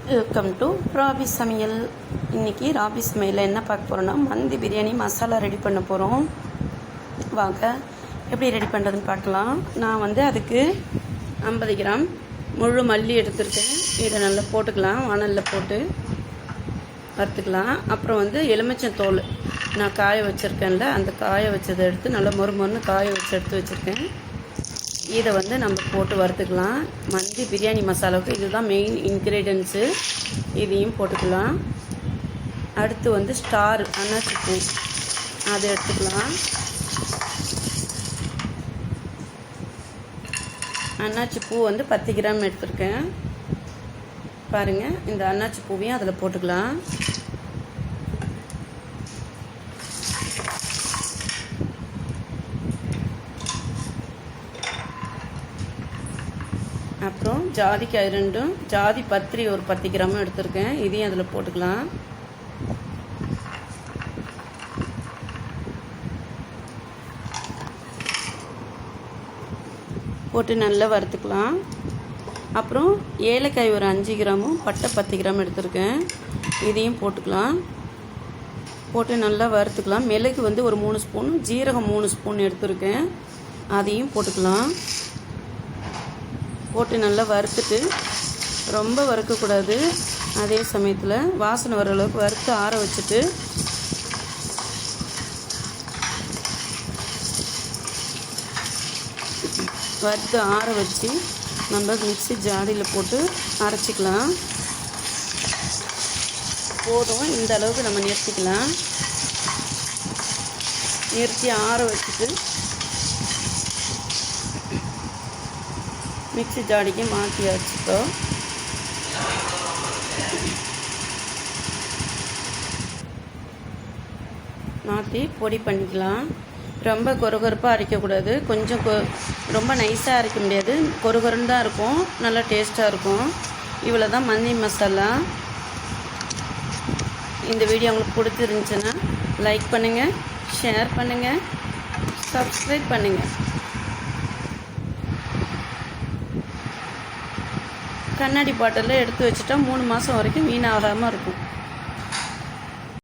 Welcome to rabi சமையல். இன்றைக்கி ராபி சமையலில் என்ன பார்க்க போகிறோன்னா மந்தி பிரியாணி மசாலா ரெடி பண்ண போகிறோம். வாங்க எப்படி ரெடி பண்ணுறதுன்னு பார்க்கலாம். நான் அதுக்கு 50 கிராம் முழு மல்லி எடுத்துருக்கேன். இதை நல்லா போட்டுக்கலாம், வானலில் போட்டு வறுத்துக்கலாம். அப்புறம் எலுமிச்சந்தோல் நான் காய வச்சுருக்கேன்ல, அந்த காய வச்சதை எடுத்து நல்லா மொறுன்னு காய வச்சு எடுத்து வச்சுருக்கேன். இதை நம்ம போட்டு வறுத்துக்கலாம். மந்தி பிரியாணி மசாலாவுக்கு இதுதான் மெயின் இன்க்ரீடியன்ஸு. இதையும் போட்டுக்கலாம். அடுத்து ஸ்டார் அன்னாச்சி பூ அதை எடுத்துக்கலாம். அன்னாச்சி பூ 10 கிராம் எடுத்துருக்கேன். பாருங்கள், இந்த அன்னாச்சி பூவையும் அதில் போட்டுக்கலாம். அப்புறம் ஜாதிக்காய் 2, ஜாதி பத்திரி ஒரு 10 கிராம் எடுத்துருக்கேன். இதையும் அதில் போட்டுக்கலாம். போட்டு நல்லா வறுத்துக்கலாம். அப்புறம் ஏலக்காய் ஒரு 5 கிராமும் பட்டை 10 கிராம் எடுத்துருக்கேன். இதையும் போட்டுக்கலாம். போட்டு நல்லா வறுத்துக்கலாம். மிளகு ஒரு 3 ஸ்பூன், ஜீரகம் 3 ஸ்பூன் எடுத்துருக்கேன். அதையும் போட்டுக்கலாம். போட்டு நல்லா வறுத்துட்டு, ரொம்ப வறுக்கக்கூடாது. அதே சமயத்தில் வாசனை வர அளவுக்கு வறுத்து ஆற வச்சுட்டு வறுத்து ஆற வச்சு நம்ம மிக்ஸி ஜாடியில் போட்டு அரைச்சிக்கலாம். போதும், இந்த அளவுக்கு நம்ம நிறுத்திக்கலாம். நிறுத்தி ஆற வச்சுட்டு மிக்ஸி ஜாடிக்கு மாற்றி வச்சுட்டோம். மாற்றி பொடி பண்ணிக்கலாம். ரொம்ப கொரகொரப்பாக அரைக்கக்கூடாது, கொஞ்சம் ரொம்ப நைஸாக அரைக்க முடியாது. கொரகொரன்னு தான் இருக்கும், நல்லா டேஸ்ட்டாக இருக்கும். இவ்வளோ தான் மந்தி மசாலா. இந்த வீடியோ உங்களுக்கு பிடிச்சிருந்துச்சுன்னா லைக் பண்ணுங்கள், ஷேர் பண்ணுங்கள், சப்ஸ்கிரைப் பண்ணுங்கள். கண்ணாடி பாட்டிலில் எடுத்து வச்சுட்டா 3 மாதம் வரைக்கும் வீணாகாமல் இருக்கும்.